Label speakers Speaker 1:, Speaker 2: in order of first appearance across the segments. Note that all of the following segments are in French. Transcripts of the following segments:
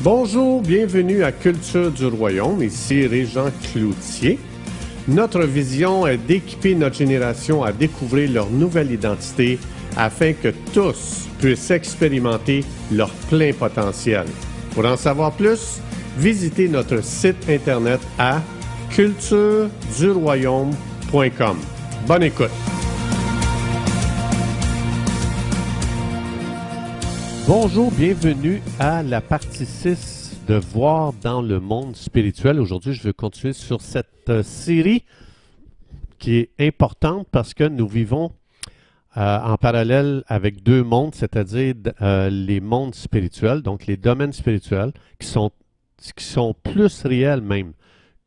Speaker 1: Bonjour, bienvenue à Culture du Royaume, ici Régent Cloutier. Notre vision est d'équiper notre génération à découvrir leur nouvelle identité afin que tous puissent expérimenter leur plein potentiel. Pour en savoir plus, visitez notre site internet à cultureduroyaume.com. Bonne écoute! Bonjour, bienvenue à la partie 6 de Voir dans le monde spirituel. Aujourd'hui, je vais continuer sur cette série qui est importante parce que nous vivons en parallèle avec deux mondes, c'est-à-dire les mondes spirituels, donc les domaines spirituels qui sont plus réels même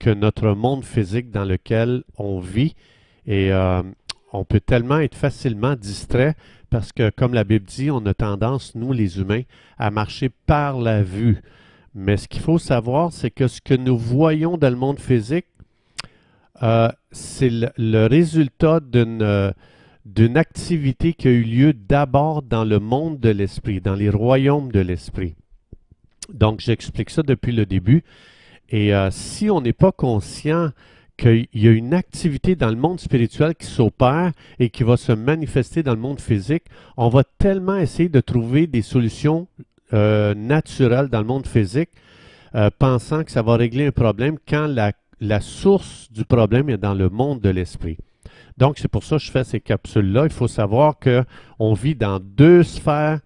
Speaker 1: que notre monde physique dans lequel on vit. Et on peut tellement être facilement distrait parce que, comme la Bible dit, on a tendance, nous les humains, à marcher par la vue. Mais ce qu'il faut savoir, c'est que ce que nous voyons dans le monde physique, c'est le résultat d'une activité qui a eu lieu d'abord dans le monde de l'esprit, dans les royaumes de l'esprit. Donc, j'explique ça depuis le début. Et si on n'est pas conscient qu'il y a une activité dans le monde spirituel qui s'opère et qui va se manifester dans le monde physique, on va tellement essayer de trouver des solutions naturelles dans le monde physique, pensant que ça va régler un problème quand la source du problème est dans le monde de l'esprit. Donc, c'est pour ça que je fais ces capsules-là. Il faut savoir qu'on vit dans deux sphères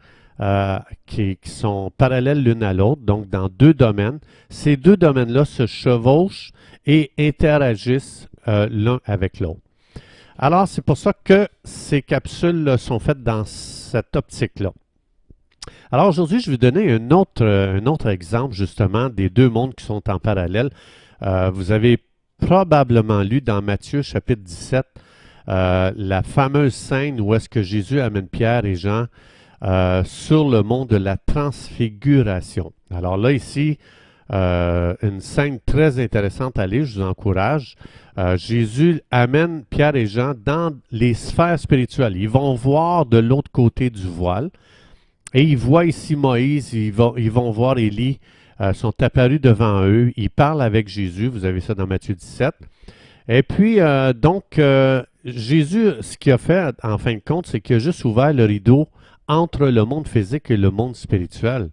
Speaker 1: qui sont parallèles l'une à l'autre, donc dans deux domaines. Ces deux domaines-là se chevauchent et interagissent l'un avec l'autre. Alors, c'est pour ça que ces capsules sont faites dans cette optique-là. Alors, aujourd'hui, je vais donner un autre exemple, justement, des deux mondes qui sont en parallèle. Vous avez probablement lu dans Matthieu, chapitre 17, la fameuse scène où est-ce que Jésus amène Pierre et Jean sur le mont de la transfiguration. Alors là, ici, une scène très intéressante à lire, je vous encourage. Jésus amène Pierre et Jean dans les sphères spirituelles. Ils vont voir de l'autre côté du voile et ils voient ici Moïse, ils vont voir Élie, sont apparus devant eux. Ils parlent avec Jésus, vous avez ça dans Matthieu 17. Et puis, Jésus, ce qu'il a fait en fin de compte, c'est qu'il a juste ouvert le rideau entre le monde physique et le monde spirituel.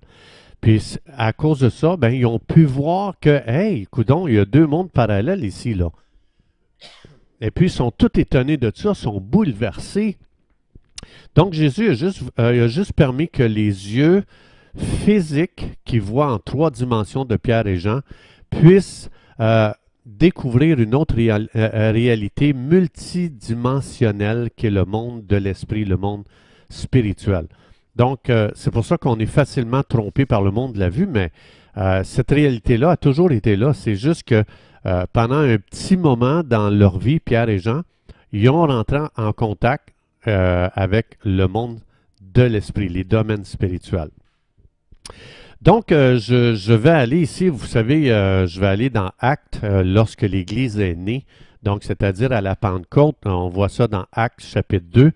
Speaker 1: Puis, à cause de ça, ben, ils ont pu voir que, hey, coudonc, il y a deux mondes parallèles ici, là. Et puis, ils sont tous étonnés de ça, sont bouleversés. Donc, Jésus a juste permis que les yeux physiques qui voient en trois dimensions de Pierre et Jean puissent découvrir une autre réalité multidimensionnelle qui est le monde de l'esprit, le monde spirituel. Donc, c'est pour ça qu'on est facilement trompé par le monde de la vue, mais cette réalité-là a toujours été là. C'est juste que pendant un petit moment dans leur vie, Pierre et Jean, ils ont rentré en contact avec le monde de l'esprit, les domaines spirituels. Donc, je vais aller ici, vous savez, je vais aller dans Actes lorsque l'Église est née, donc c'est-à-dire à la Pentecôte. On voit ça dans Actes chapitre 2.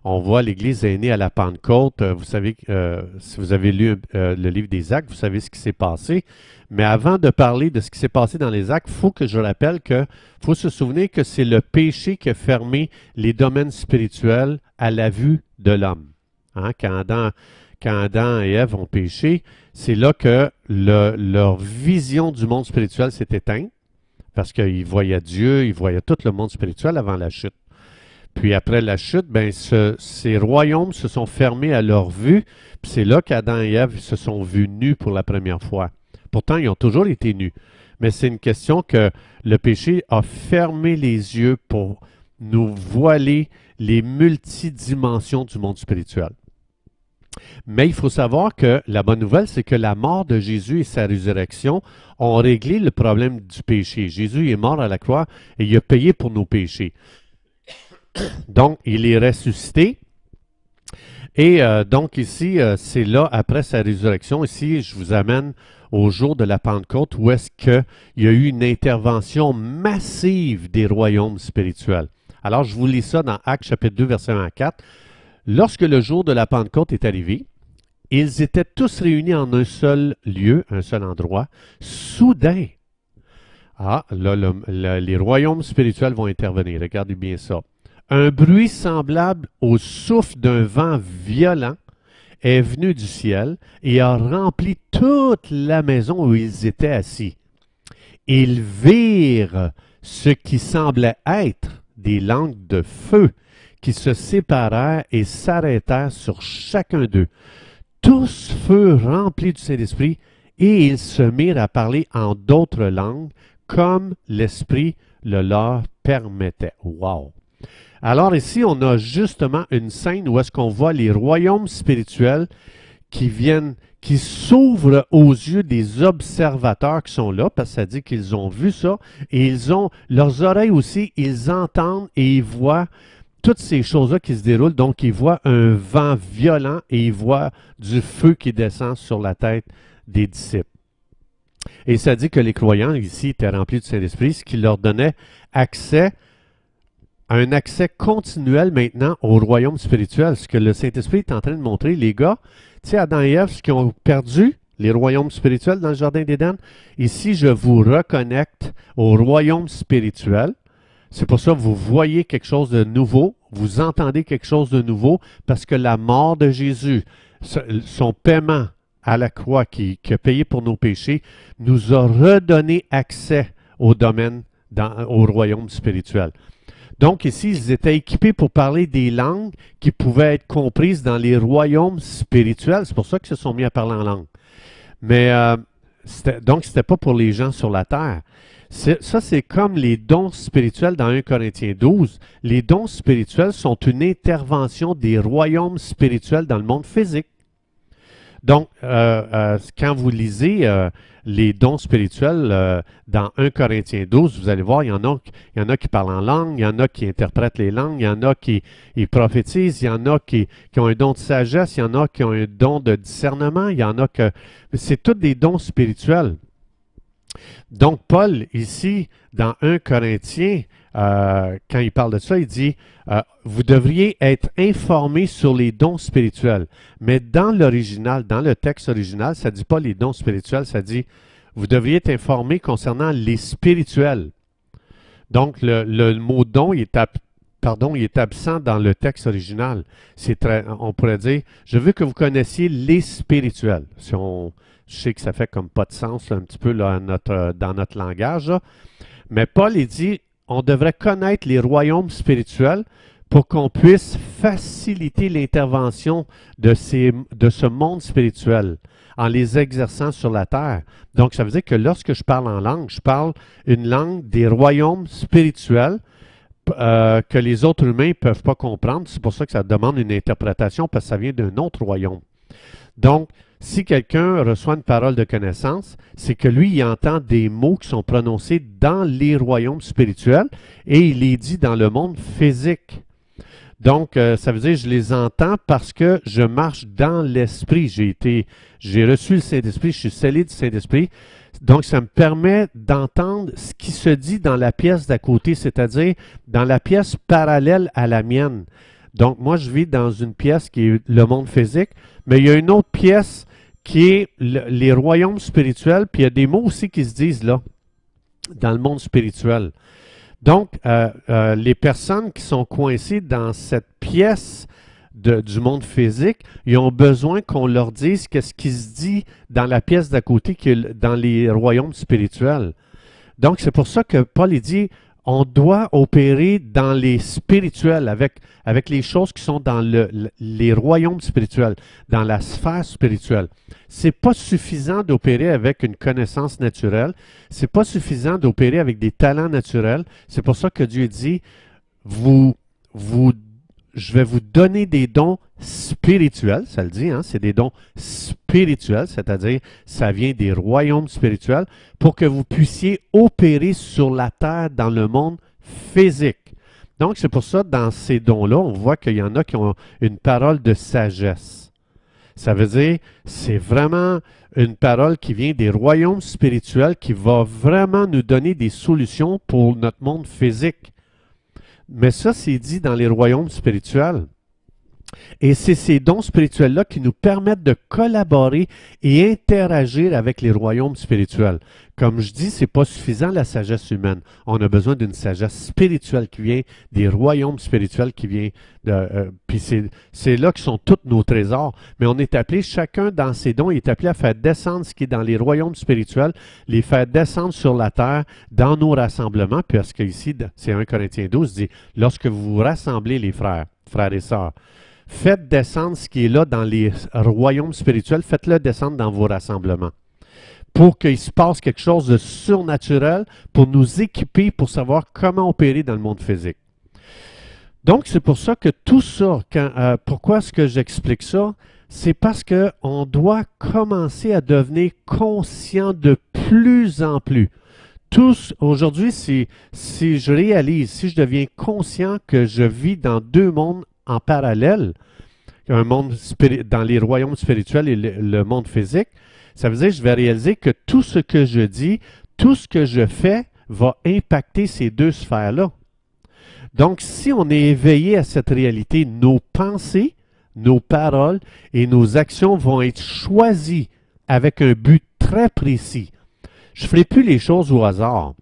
Speaker 1: On voit l'Église est née à la Pentecôte. Vous savez, si vous avez lu le livre des Actes, vous savez ce qui s'est passé. Mais avant de parler de ce qui s'est passé dans les Actes, il faut que je rappelle qu'il faut se souvenir que c'est le péché qui a fermé les domaines spirituels à la vue de l'homme. Hein? Quand Adam et Ève ont péché, c'est là que leur vision du monde spirituel s'est éteinte, parce qu'ils voyaient Dieu, ils voyaient tout le monde spirituel avant la chute. Puis après la chute, ben, ces royaumes se sont fermés à leur vue, puis c'est là qu'Adam et Ève se sont vus nus pour la première fois. Pourtant, ils ont toujours été nus. Mais c'est une question que le péché a fermé les yeux pour nous voiler les multidimensions du monde spirituel. Mais il faut savoir que la bonne nouvelle, c'est que la mort de Jésus et sa résurrection ont réglé le problème du péché. Jésus est mort à la croix et il a payé pour nos péchés. Donc, il est ressuscité. Et donc ici, c'est là, après sa résurrection, ici, je vous amène au jour de la Pentecôte, où est-ce qu'il y a eu une intervention massive des royaumes spirituels. Alors, je vous lis ça dans Actes chapitre 2, verset 1 à 4. Lorsque le jour de la Pentecôte est arrivé, ils étaient tous réunis en un seul lieu, un seul endroit, soudain. Ah, là, les royaumes spirituels vont intervenir. Regardez bien ça. Un bruit semblable au souffle d'un vent violent est venu du ciel et a rempli toute la maison où ils étaient assis. Ils virent ce qui semblait être des langues de feu qui se séparèrent et s'arrêtèrent sur chacun d'eux. Tous furent remplis du Saint-Esprit et ils se mirent à parler en d'autres langues comme l'Esprit le leur permettait. Wow! Alors ici, on a justement une scène où est-ce qu'on voit les royaumes spirituels qui s'ouvrent aux yeux des observateurs qui sont là, parce que ça dit qu'ils ont vu ça, et ils ont leurs oreilles aussi, ils entendent et ils voient toutes ces choses-là qui se déroulent. Donc, ils voient un vent violent et ils voient du feu qui descend sur la tête des disciples. Et ça dit que les croyants ici étaient remplis du Saint-Esprit, ce qui leur donnait un accès continuel maintenant au royaume spirituel. Ce que le Saint-Esprit est en train de montrer, les gars, tu sais, Adam et Ève, ce qui ont perdu les royaumes spirituels dans le Jardin d'Éden, ici, je vous reconnecte au royaume spirituel. C'est pour ça que vous voyez quelque chose de nouveau, vous entendez quelque chose de nouveau, parce que la mort de Jésus, son paiement à la croix qui a payé pour nos péchés, nous a redonné accès au domaine, au royaume spirituel. Donc ici, ils étaient équipés pour parler des langues qui pouvaient être comprises dans les royaumes spirituels. C'est pour ça qu'ils se sont mis à parler en langue. Mais donc, ce n'était pas pour les gens sur la terre. Ça, c'est comme les dons spirituels dans 1 Corinthiens 12. Les dons spirituels sont une intervention des royaumes spirituels dans le monde physique. Donc, quand vous lisez les dons spirituels dans 1 Corinthiens 12, vous allez voir, il y en a qui parlent en langue, il y en a qui interprètent les langues, il y en a qui prophétisent, il y en a qui ont un don de sagesse, il y en a qui ont un don de discernement, il y en a que... C'est tous des dons spirituels. Donc, Paul, ici, dans 1 Corinthiens, quand il parle de ça, il dit vous devriez être informés sur les dons spirituels. Mais dans l'original, dans le texte original, ça ne dit pas les dons spirituels, ça dit vous devriez être informés concernant les spirituels. Donc, le mot don, il est absent dans le texte original. On pourrait dire je veux que vous connaissiez les spirituels. Je sais que ça fait comme pas de sens là, un petit peu là, dans notre langage. Là. Mais Paul, il dit on devrait connaître les royaumes spirituels pour qu'on puisse faciliter l'intervention de ce monde spirituel en les exerçant sur la terre. Donc, ça veut dire que lorsque je parle en langue, je parle une langue des royaumes spirituels que les autres humains ne peuvent pas comprendre. C'est pour ça que ça demande une interprétation parce que ça vient d'un autre royaume. Donc, si quelqu'un reçoit une parole de connaissance, c'est que lui, il entend des mots qui sont prononcés dans les royaumes spirituels et il les dit dans le monde physique. Donc, ça veut dire que je les entends parce que je marche dans l'Esprit. J'ai reçu le Saint-Esprit, je suis scellé du Saint-Esprit. Donc, ça me permet d'entendre ce qui se dit dans la pièce d'à côté, c'est-à-dire dans la pièce parallèle à la mienne. Donc, moi, je vis dans une pièce qui est le monde physique, mais il y a une autre pièce qui est les royaumes spirituels, puis il y a des mots aussi qui se disent là, dans le monde spirituel. Donc, les personnes qui sont coincées dans cette pièce du monde physique, ils ont besoin qu'on leur dise qu'est-ce qui se dit dans la pièce d'à côté, qui est dans les royaumes spirituels. Donc, c'est pour ça que Paul dit, on doit opérer dans les spirituels, avec les choses qui sont dans les royaumes spirituels, dans la sphère spirituelle. C'est pas suffisant d'opérer avec une connaissance naturelle. C'est pas suffisant d'opérer avec des talents naturels. C'est pour ça que Dieu dit, je vais vous donner des dons spirituels, ça le dit, hein, c'est des dons spirituels, c'est-à-dire ça vient des royaumes spirituels pour que vous puissiez opérer sur la terre dans le monde physique. Donc, c'est pour ça, dans ces dons-là, on voit qu'il y en a qui ont une parole de sagesse. Ça veut dire, c'est vraiment une parole qui vient des royaumes spirituels qui va vraiment nous donner des solutions pour notre monde physique. Mais ça, c'est dit dans les royaumes spirituels. Et c'est ces dons spirituels-là qui nous permettent de collaborer et interagir avec les royaumes spirituels. Comme je dis, c'est pas suffisant la sagesse humaine. On a besoin d'une sagesse spirituelle qui vient des royaumes spirituels qui vient puis c'est là que sont tous nos trésors. Mais on est appelé, chacun dans ses dons, il est appelé à faire descendre ce qui est dans les royaumes spirituels, les faire descendre sur la terre dans nos rassemblements. Puis parce que ici, c'est 1 Corinthiens 12 dit, lorsque vous vous rassemblez les frères et sœurs, faites descendre ce qui est là dans les royaumes spirituels, faites-le descendre dans vos rassemblements. Pour qu'il se passe quelque chose de surnaturel, pour nous équiper, pour savoir comment opérer dans le monde physique. Donc, c'est pour ça que tout ça, pourquoi est-ce que j'explique ça? C'est parce qu'on doit commencer à devenir conscient de plus en plus. Aujourd'hui, si je réalise, si je deviens conscient que je vis dans deux mondes en parallèle, un monde dans les royaumes spirituels et le monde physique, ça veut dire que je vais réaliser que tout ce que je dis, tout ce que je fais va impacter ces deux sphères-là. Donc, si on est éveillé à cette réalité, nos pensées, nos paroles et nos actions vont être choisies avec un but très précis. Je ne ferai plus les choses au hasard.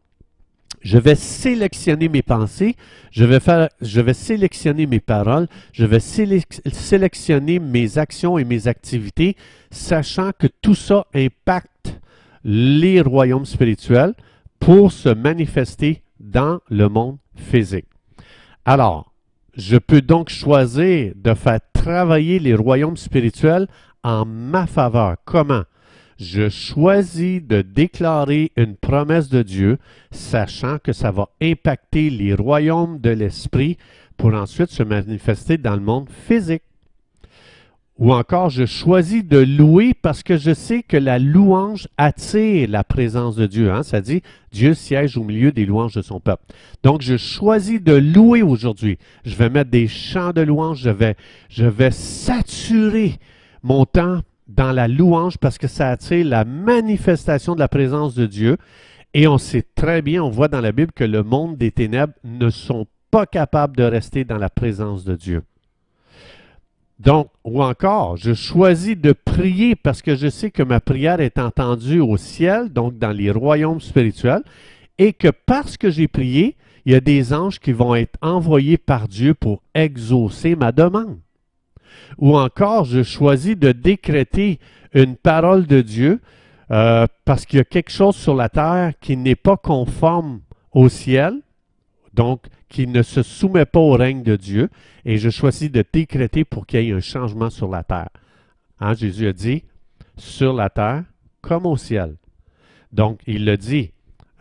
Speaker 1: Je vais sélectionner mes pensées, je vais sélectionner mes paroles, je vais sélectionner mes actions et mes activités, sachant que tout ça impacte les royaumes spirituels pour se manifester dans le monde physique. Alors, je peux donc choisir de faire travailler les royaumes spirituels en ma faveur. Comment? Je choisis de déclarer une promesse de Dieu, sachant que ça va impacter les royaumes de l'esprit pour ensuite se manifester dans le monde physique. Ou encore, je choisis de louer parce que je sais que la louange attire la présence de Dieu. Ça dit, Dieu siège au milieu des louanges de son peuple. Donc, je choisis de louer aujourd'hui. Je vais mettre des chants de louange, je vais saturer mon temps dans la louange parce que ça attire la manifestation de la présence de Dieu. Et on sait très bien, on voit dans la Bible que le monde des ténèbres ne sont pas capables de rester dans la présence de Dieu. Donc, ou encore, je choisis de prier parce que je sais que ma prière est entendue au ciel, donc dans les royaumes spirituels, et que parce que j'ai prié, il y a des anges qui vont être envoyés par Dieu pour exaucer ma demande. Ou encore, je choisis de décréter une parole de Dieu parce qu'il y a quelque chose sur la terre qui n'est pas conforme au ciel, donc qui ne se soumet pas au règne de Dieu, et je choisis de décréter pour qu'il y ait un changement sur la terre. Jésus a dit, sur la terre comme au ciel. Donc, il le dit,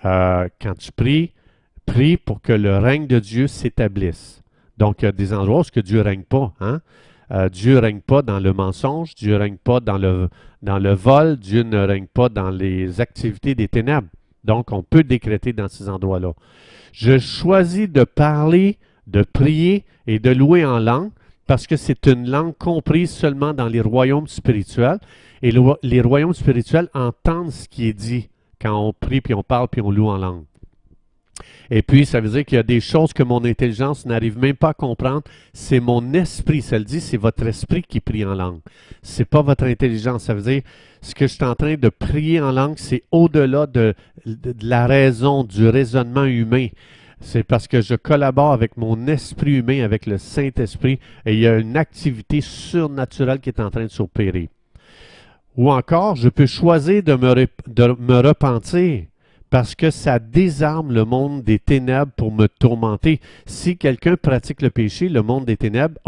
Speaker 1: quand tu pries, prie pour que le règne de Dieu s'établisse. Donc, il y a des endroits où Dieu ne règne pas. Dieu ne règne pas dans le mensonge, Dieu ne règne pas dans le vol, Dieu ne règne pas dans les activités des ténèbres. Donc, on peut décréter dans ces endroits-là. Je choisis de parler, de prier et de louer en langue parce que c'est une langue comprise seulement dans les royaumes spirituels. Et les royaumes spirituels entendent ce qui est dit quand on prie, puis on parle, puis on loue en langue. Et puis, ça veut dire qu'il y a des choses que mon intelligence n'arrive même pas à comprendre. C'est mon esprit. Ça le dit, c'est votre esprit qui prie en langue. C'est pas votre intelligence. Ça veut dire, ce que je suis en train de prier en langue, c'est au-delà de la raison, du raisonnement humain. C'est parce que je collabore avec mon esprit humain, avec le Saint-Esprit, et il y a une activité surnaturelle qui est en train de s'opérer. Ou encore, je peux choisir de me repentir parce que ça désarme le monde des ténèbres pour me tourmenter. Si quelqu'un pratique le péché, le monde des ténèbres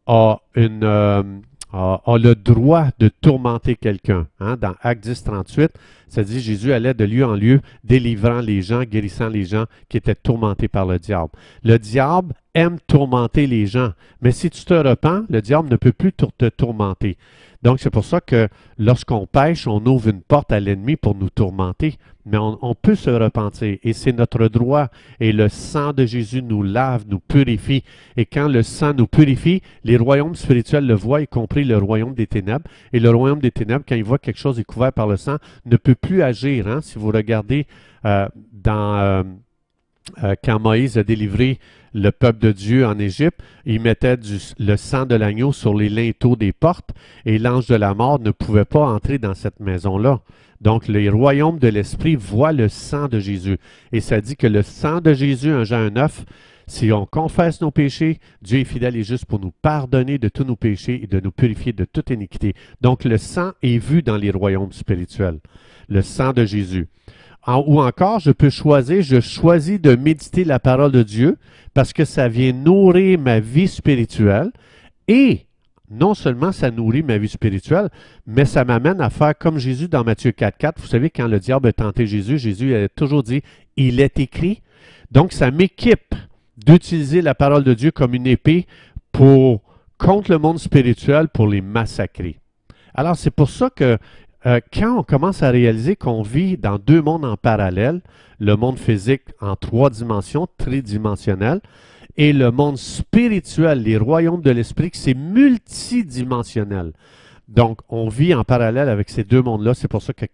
Speaker 1: a le droit de tourmenter quelqu'un. Dans Actes 10, 38, ça dit Jésus allait de lieu en lieu, délivrant les gens, guérissant les gens qui étaient tourmentés par le diable. Le diable aime tourmenter les gens, mais si tu te repens, le diable ne peut plus te tourmenter. Donc, c'est pour ça que lorsqu'on pêche, on ouvre une porte à l'ennemi pour nous tourmenter. Mais on peut se repentir et c'est notre droit. Et le sang de Jésus nous lave, nous purifie. Et quand le sang nous purifie, les royaumes spirituels le voient, y compris le royaume des ténèbres. Et le royaume des ténèbres, quand il voit quelque chose est couvert par le sang, ne peut plus agir. Si vous regardez dans quand Moïse a délivré le peuple de Dieu en Égypte, il mettait le sang de l'agneau sur les linteaux des portes et l'ange de la mort ne pouvait pas entrer dans cette maison-là. Donc, les royaumes de l'Esprit voient le sang de Jésus. Et ça dit que le sang de Jésus, en Jean 9, si on confesse nos péchés, Dieu est fidèle et juste pour nous pardonner de tous nos péchés et de nous purifier de toute iniquité. Donc, le sang est vu dans les royaumes spirituels. Le sang de Jésus. Ou encore, je choisis de méditer la parole de Dieu parce que ça vient nourrir ma vie spirituelle et non seulement ça nourrit ma vie spirituelle, mais ça m'amène à faire comme Jésus dans Matthieu 4,4. Vous savez, quand le diable a tenté Jésus, Jésus a toujours dit « Il est écrit ». Donc, ça m'équipe d'utiliser la parole de Dieu comme une épée contre le monde spirituel pour les massacrer. Alors, c'est pour ça que quand on commence à réaliser qu'on vit dans deux mondes en parallèle, le monde physique en 3 dimensions, tridimensionnel, et le monde spirituel, les royaumes de l'esprit, c'est multidimensionnel. Donc, on vit en parallèle avec ces deux mondes-là. C'est pour ça que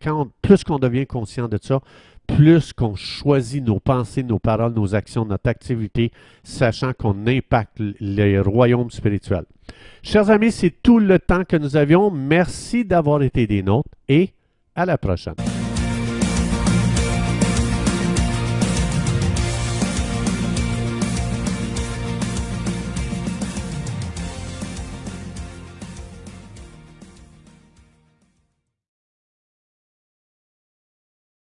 Speaker 1: plus qu'on devient conscient de ça, plus qu'on choisit nos pensées, nos paroles, nos actions, notre activité, sachant qu'on impacte les royaumes spirituels. Chers amis, c'est tout le temps que nous avions. Merci d'avoir été des nôtres et à la prochaine.